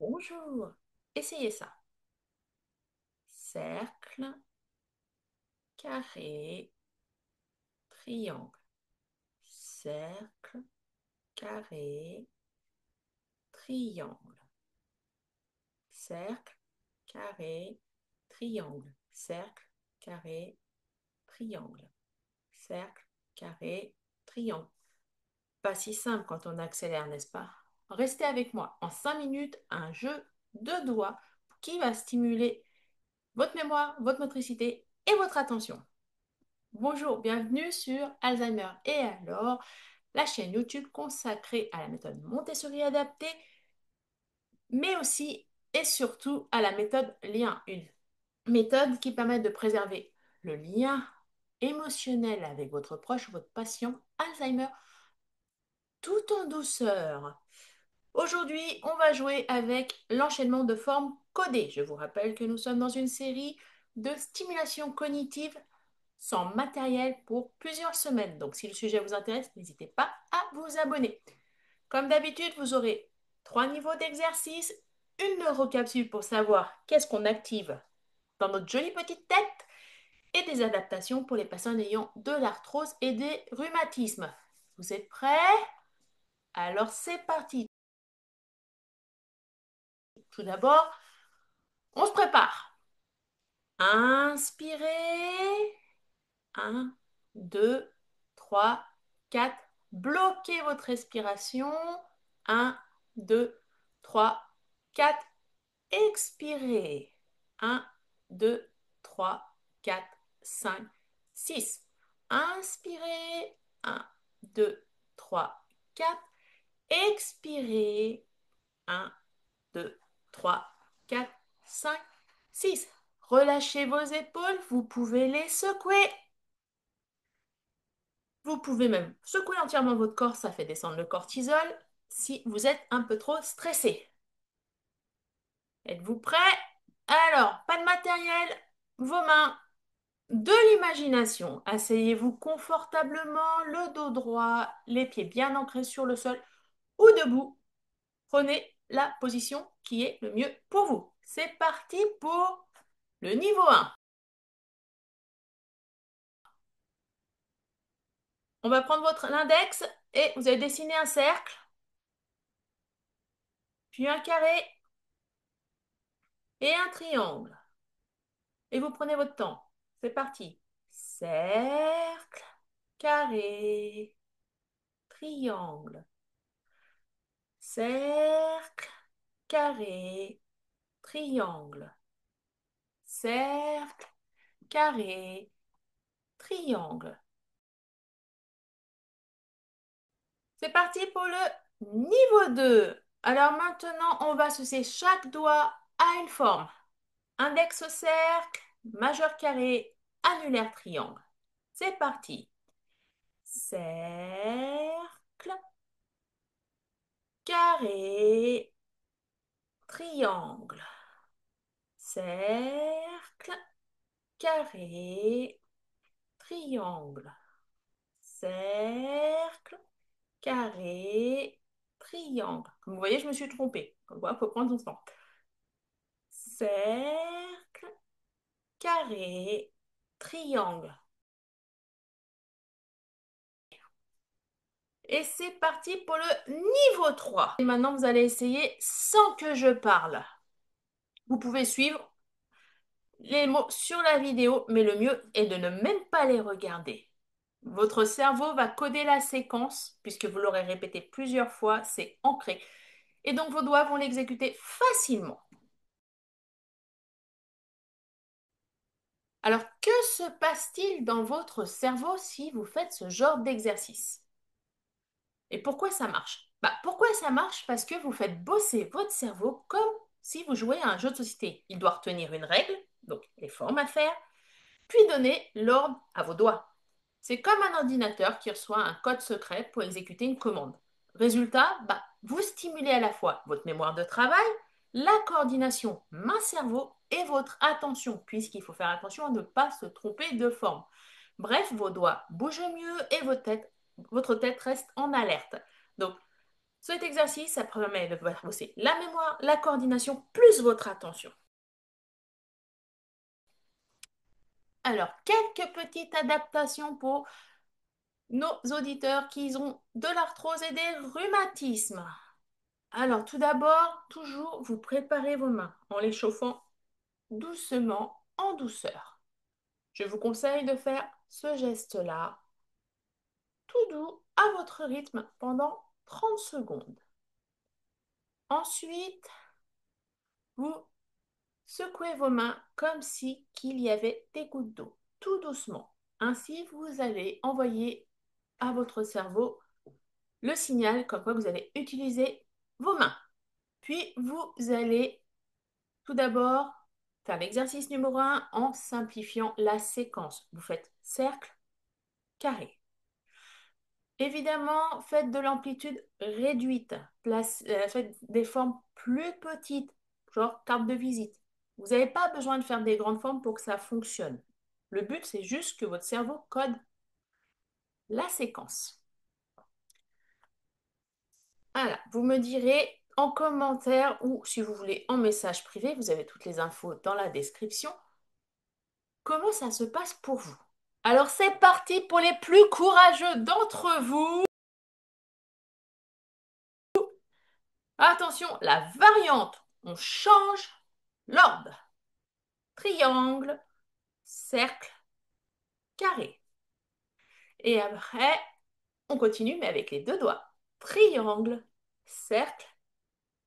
Bonjour. Essayez ça. Cercle, carré, triangle. Cercle, carré, triangle. Cercle, carré, triangle. Cercle, carré, triangle. Cercle, carré, triangle. Pas si simple quand on accélère, n'est-ce pas? Restez avec moi. En 5 minutes, un jeu de doigts qui va stimuler votre mémoire, votre motricité et votre attention. Bonjour, bienvenue sur Alzheimer et alors, la chaîne YouTube consacrée à la méthode Montessori adaptée, mais aussi et surtout à la méthode lien. Une méthode qui permet de préserver le lien émotionnel avec votre proche, votre patient Alzheimer, tout en douceur. Aujourd'hui, on va jouer avec l'enchaînement de formes codées. Je vous rappelle que nous sommes dans une série de stimulation cognitive sans matériel pour plusieurs semaines. Donc, si le sujet vous intéresse, n'hésitez pas à vous abonner. Comme d'habitude, vous aurez 3 niveaux d'exercice, une neurocapsule pour savoir qu'est-ce qu'on active dans notre jolie petite tête et des adaptations pour les personnes ayant de l'arthrose et des rhumatismes. Vous êtes prêts? Alors, c'est parti. Tout d'abord, on se prépare. Inspirez. Un, 2, 3, 4. Bloquez votre respiration. Un, 2, 3, 4. Expirez. Un, 2, 3, 4, 5, 6. Inspirez. Un, 2, 3, 4. Expirez. Un, 2, 3, 4, 5, 6. Relâchez vos épaules. Vous pouvez les secouer. Vous pouvez même secouer entièrement votre corps, ça fait descendre le cortisol si vous êtes un peu trop stressé. Êtes-vous prêts? Alors, pas de matériel, vos mains, de l'imagination. Asseyez-vous confortablement, le dos droit, les pieds bien ancrés sur le sol ou debout. Prenez la position qui est le mieux pour vous. C'est parti pour le niveau 1. On va prendre votre index et vous allez dessiner un cercle, puis un carré et un triangle. Et vous prenez votre temps. C'est parti. Cercle, carré, triangle. Cercle, carré, triangle. Cercle, carré, triangle. C'est parti pour le niveau 2. Alors maintenant, on va associer chaque doigt à une forme. Index cercle, majeur carré, annulaire triangle. C'est parti. Cercle, carré, triangle, cercle, carré, triangle, cercle, carré, triangle. Comme vous voyez, je me suis trompée. Comme quoi, il faut prendre son temps. Cercle, carré, triangle. Et c'est parti pour le niveau 3. Et maintenant, vous allez essayer sans que je parle. Vous pouvez suivre les mots sur la vidéo, mais le mieux est de ne même pas les regarder. Votre cerveau va coder la séquence, puisque vous l'aurez répété plusieurs fois, c'est ancré. Et donc vos doigts vont l'exécuter facilement. Alors, que se passe-t-il dans votre cerveau si vous faites ce genre d'exercice? Et pourquoi ça marche? Pourquoi ça marche? Parce que vous faites bosser votre cerveau comme si vous jouez à un jeu de société. Il doit retenir une règle, donc les formes à faire, puis donner l'ordre à vos doigts. C'est comme un ordinateur qui reçoit un code secret pour exécuter une commande. Résultat, vous stimulez à la fois votre mémoire de travail, la coordination main-cerveau et votre attention, puisqu'il faut faire attention à ne pas se tromper de forme. Bref, vos doigts bougent mieux et votre tête reste en alerte. Donc, Cet exercice, ça permet de bosser la mémoire, la coordination, plus votre attention. Alors, quelques petites adaptations pour nos auditeurs qui ont de l'arthrose et des rhumatismes. Alors, tout d'abord, toujours vous préparez vos mains en les chauffant doucement, en douceur. Je vous conseille de faire ce geste-là, tout doux, à votre rythme, pendant 30 secondes. Ensuite, vous secouez vos mains comme si qu'il y avait des gouttes d'eau, tout doucement. Ainsi, vous allez envoyer à votre cerveau le signal comme quoi vous allez utiliser vos mains. Puis, vous allez tout d'abord faire l'exercice numéro 1 en simplifiant la séquence. Vous faites cercle, carré. Évidemment, faites de l'amplitude réduite. Faites des formes plus petites, genre carte de visite. Vous n'avez pas besoin de faire des grandes formes pour que ça fonctionne. Le but, c'est juste que votre cerveau code la séquence. Voilà, vous me direz en commentaire ou si vous voulez en message privé, vous avez toutes les infos dans la description, comment ça se passe pour vous. Alors c'est parti pour les plus courageux d'entre vous. Attention, la variante, on change l'ordre. Triangle, cercle, carré. Et après, on continue mais avec les deux doigts. Triangle, cercle,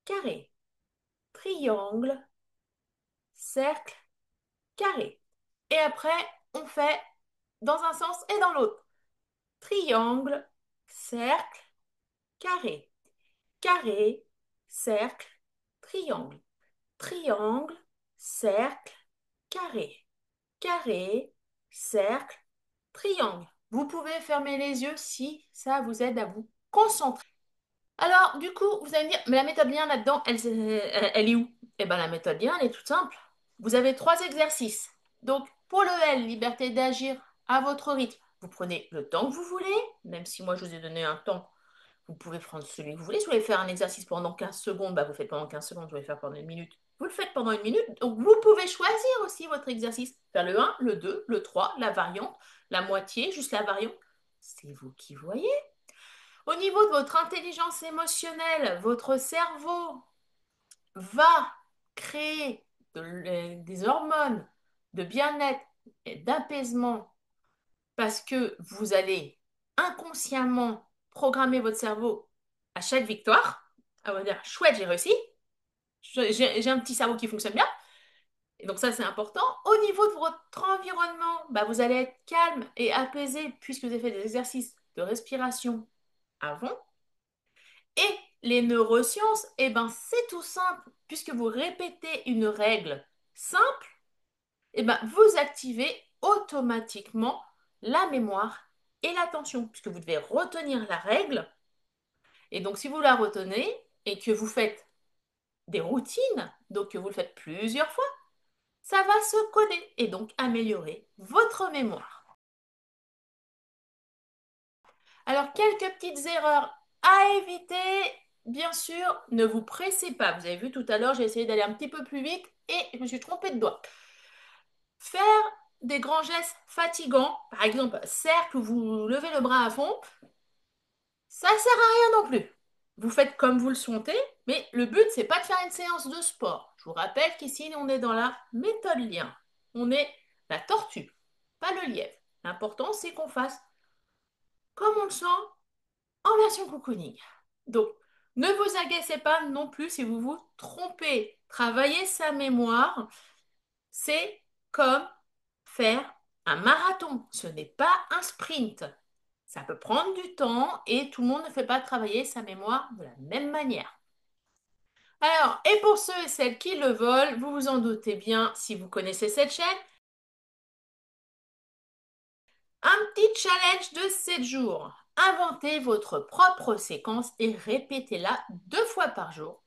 carré. Triangle, cercle, carré. Et après, on fait dans un sens et dans l'autre. Triangle, cercle, carré. Carré, cercle, triangle. Triangle, cercle, carré. Carré, cercle, triangle. Vous pouvez fermer les yeux si ça vous aide à vous concentrer. Alors, du coup, vous allez me dire, mais la méthode lien là-dedans, elle est où? Eh bien, la méthode lien, elle est toute simple. Vous avez trois exercices. Donc, pour le L, liberté d'agir à votre rythme, vous prenez le temps que vous voulez, même si moi je vous ai donné un temps, vous pouvez prendre celui que vous voulez. Si vous voulez faire un exercice pendant 15 secondes, bah, vous faites pendant 15 secondes, vous voulez faire pendant une minute, vous le faites pendant une minute. Donc, vous pouvez choisir aussi votre exercice. Faire le 1, le 2, le 3, la variante, la moitié, juste la variante. C'est vous qui voyez. Au niveau de votre intelligence émotionnelle, votre cerveau va créer des hormones de bien-être et d'apaisement parce que vous allez inconsciemment programmer votre cerveau à chaque victoire. À vous dire, chouette, j'ai réussi. J'ai un petit cerveau qui fonctionne bien. Et donc ça, c'est important. Au niveau de votre environnement, bah, vous allez être calme et apaisé puisque vous avez fait des exercices de respiration avant. Et les neurosciences, eh ben, c'est tout simple. Puisque vous répétez une règle simple, eh ben, vous activez automatiquement la mémoire et l'attention, puisque vous devez retenir la règle. Et donc, si vous la retenez et que vous faites des routines, donc que vous le faites plusieurs fois, ça va se coder et donc améliorer votre mémoire. Alors, quelques petites erreurs à éviter. Bien sûr, ne vous pressez pas. Vous avez vu tout à l'heure, j'ai essayé d'aller un petit peu plus vite et je me suis trompée de doigt. Faire des grands gestes fatigants, par exemple, cercle où vous levez le bras à fond, ça ne sert à rien non plus. Vous faites comme vous le souhaitez, mais le but, c'est pas de faire une séance de sport. Je vous rappelle qu'ici, on est dans la méthode lien. On est la tortue, pas le lièvre. L'important, c'est qu'on fasse comme on le sent en version cocooning. Donc, ne vous agacez pas non plus si vous vous trompez. Travailler sa mémoire, c'est comme faire un marathon. Ce n'est pas un sprint. Ça peut prendre du temps et tout le monde ne fait pas travailler sa mémoire de la même manière. Alors, et pour ceux et celles qui le veulent, vous vous en doutez bien si vous connaissez cette chaîne, un petit challenge de 7 jours. Inventez votre propre séquence et répétez-la 2 fois par jour.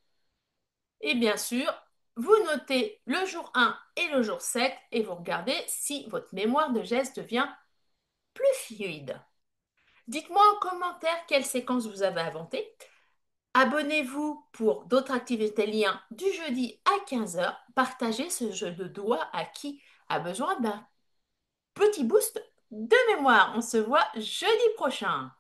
Et bien sûr, vous notez le jour 1 et le jour 7 et vous regardez si votre mémoire de geste devient plus fluide. Dites-moi en commentaire quelle séquence vous avez inventée. Abonnez-vous pour d'autres activités liens du jeudi à 15 heures. Partagez ce jeu de doigts à qui a besoin d'un petit boost de mémoire. On se voit jeudi prochain.